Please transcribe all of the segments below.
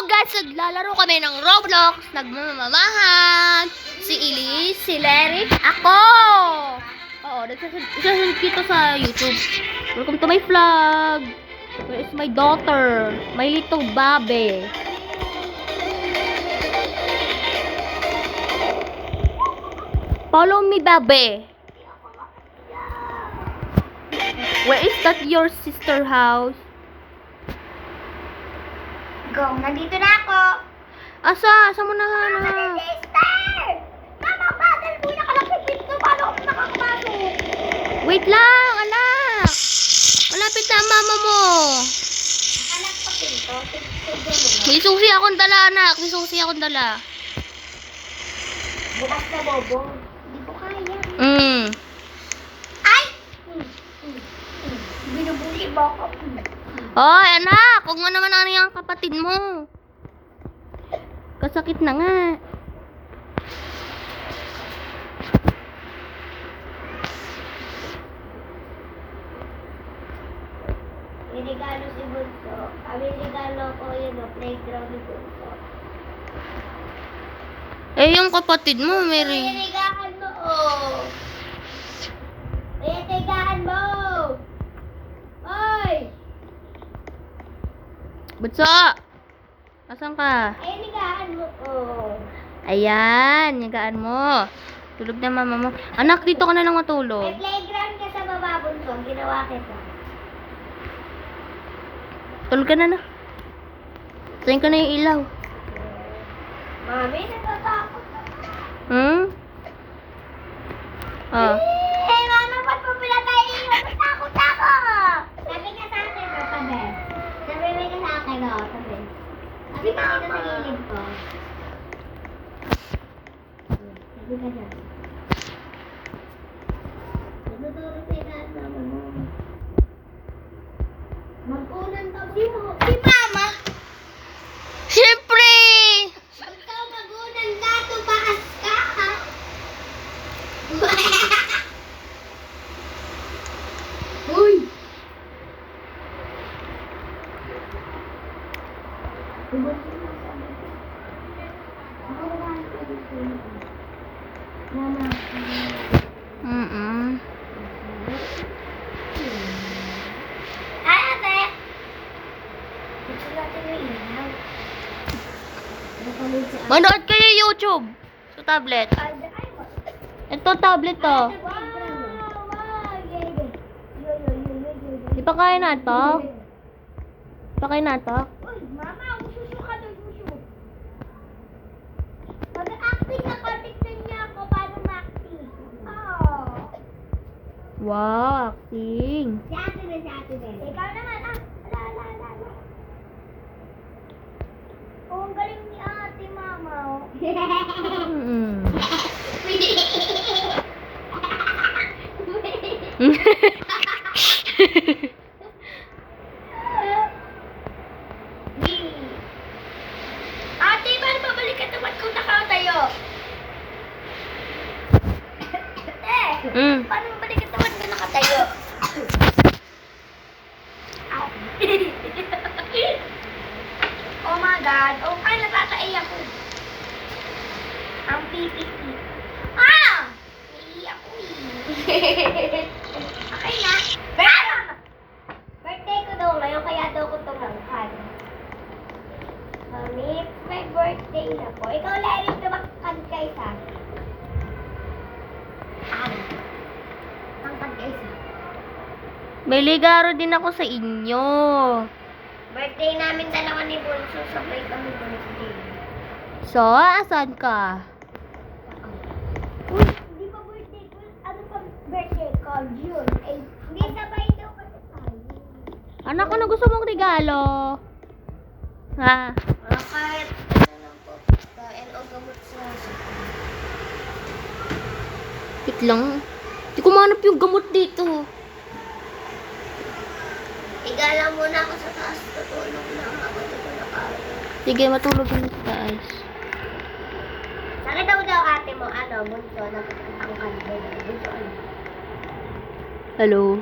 guys, naglalaro kami ng Roblox. Nagmamamahan. Si Elise, si Larry, ako. Oo, nagsasunod kita sa YouTube. Welcome to my vlog. Where is my daughter? My little baby. Follow me, baby. Where is that your sister house? Go, nandito na ako. Asa? Asa mo na? Sister! Mama, bagal mo na kalapit to. Paano ako nakakapasok? Wait lang, anak. Malapit na ang mama mo. Anak pa pinto. May susi akong dala, anak. May susi akong dala. Bukas na, bobo. Hindi ko kaya. Ay! Binubuli mo ako. Hoy, anak. Huwag mo naman ano yung kapatid mo. Kasakit na nga. Regalo si Bunso. Kami regalo ko yun, playground ni Bunso. Eh, yung kapatid mo, Mary. Pinigahan mo, oh. Pinigahan mo. Hoy! Butso! Asan ka? Pinigahan mo, oh. Ayan, yagaan mo. Tulog na mama mo. Anak, dito ka na lang May matulog. playground ka sa baba, Bunso. Ginawa kita. Tulog ka na. Sayin ka na yung ilaw. Mami, natatakot ako. Oh. Eh, mama, ba't mo pinatayin? Natatakot ako. Sabi ka sa akin, oh, sabi. Sabi mo ka sa akin, oh, sabi. Sabi ka dito sa gilid ko. Sabi ka dyan. Natuturo sa itaan, mama mo. Mag-unan ka mo. Si mama! Siyempre! Ikaw mag-unan ka, tumakas ka, ha? Uy! Mama. Ay, ate! Gusto natin yung ilaw. Manood kayo YouTube. Sa tablet. Ito tablet to. Di pa kaya na to? Di pa kaya na to? Uy, mama, ususu ka doon, ususu. Mag-acting ako, tignan niya ako paano ma-acting. Oh. Wow, acting. Si ate na, si ate na. Ikaw naman, ah. Ala. Oh, ang galing ni ate, mama. Ate, paano babalik ka naman kung nakatayo? Paano babalik ka naman kung nakatayo? Oh my God. Oh, ay, natatai ako. Ang pipi. Ah! Naiiyak ko eh. Okay na. Birthday ko daw ngayon, kaya daw ko tumangkad. Mami, it's my birthday na po. Ikaw, Larry, tumangkad ka isa. Tangkad ka isa. May ligaro din ako sa inyo. Birthday namin dalawa ni Bunso, sabay kami birthday. So, asan ka? Uy, hindi pa birthday ko. Ano pa birthday ko? June 8. Hindi, sabay daw kasi tayo. Anak, ano gusto mong regalo? Ha? Kahit ano lang po. Kain o gamot sa Wait lang. Hindi ko mahanap yung gamot dito. Igala muna ako sa taas. Tutulog na ako. Ito ko nakawin. Sige, matulog na sa taas. Nakita mo daw ate mo, ano, Bunso, ang kandil. Bunso, ano? Hello?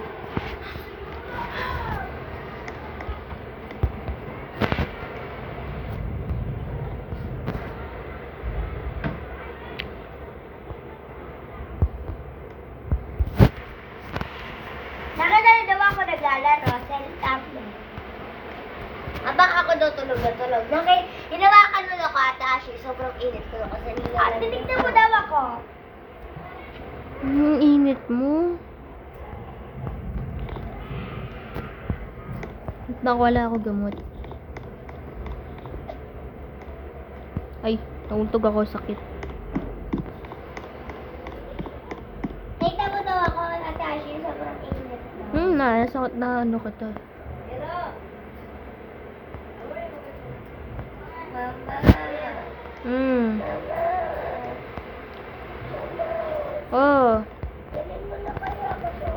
tulog. Hinawakan mo ako, Ate Ashley. Sobrang init ko kasi nila. At titignan mo daw ako. Ang init mo. Ba't wala ako gamot? Ay, nauntog ako, sakit. Tignan mo daw ako, Ate Ashley. Sobrang init daw. Na ano ka to? Mama. Oh. Galing mo na kaya ako to.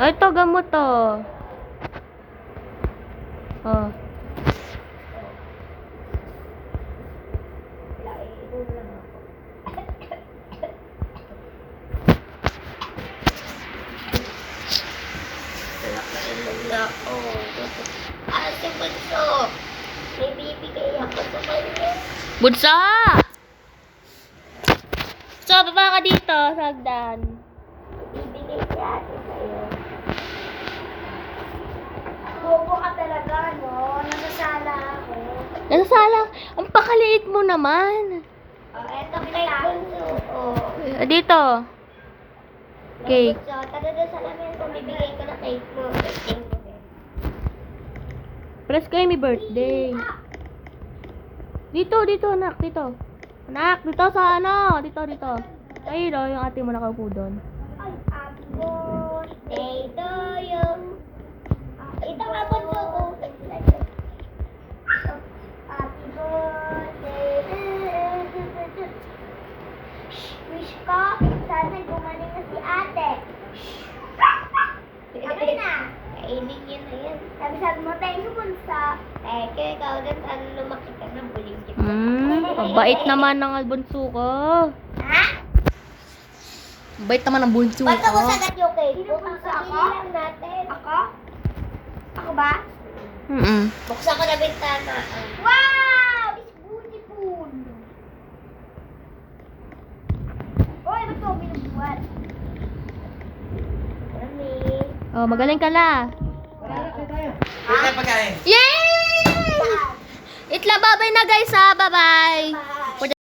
Ay, ito, gamot to. Oh. Inom lang ako. Inom lang ako. Ate Bunso, may bibigay ako sa kanya. Bunsa! So, baba ka dito sa hagdan. Bibigay si ate sa'yo. Bobo ka talaga, no? Nasasala ako. Nasasala. Ang pakaliit mo naman. Oh, eto kay Bunso. Oh. Dito. Cake. Bunso, tara doon sa lamesa. Bibigay ko na cake mo. Birthday mo. Press ko yung birthday. Dito, anak. Dito. Anak, dito sa ano. Dito. Ayun o, yung ate mo nakaupo doon. Ay, happy birthday to you. Ito nga Bunso ko. Happy birthday. Wish ko, sana gumaling na si ate. Okay na. Kainin niyo na yan. Sabi mo, thank you, Bunso. Thank you, ikaw din. Sana lumaki ka na, buling kita. Mabait naman ng bunso ko. Ha? Mabait naman ng bunso Basta mo ko. sagad yung cake. Sino Bunso? Ako? Natin. Ako? Ako ba? Buksan ko na bintana. Wow! It's beautiful! Uy, ba't ko binubuhat? Mami. Oh, magaling ka la. Ha? Yay! Itla, bye-bye na guys ha. Bye-bye. Bye.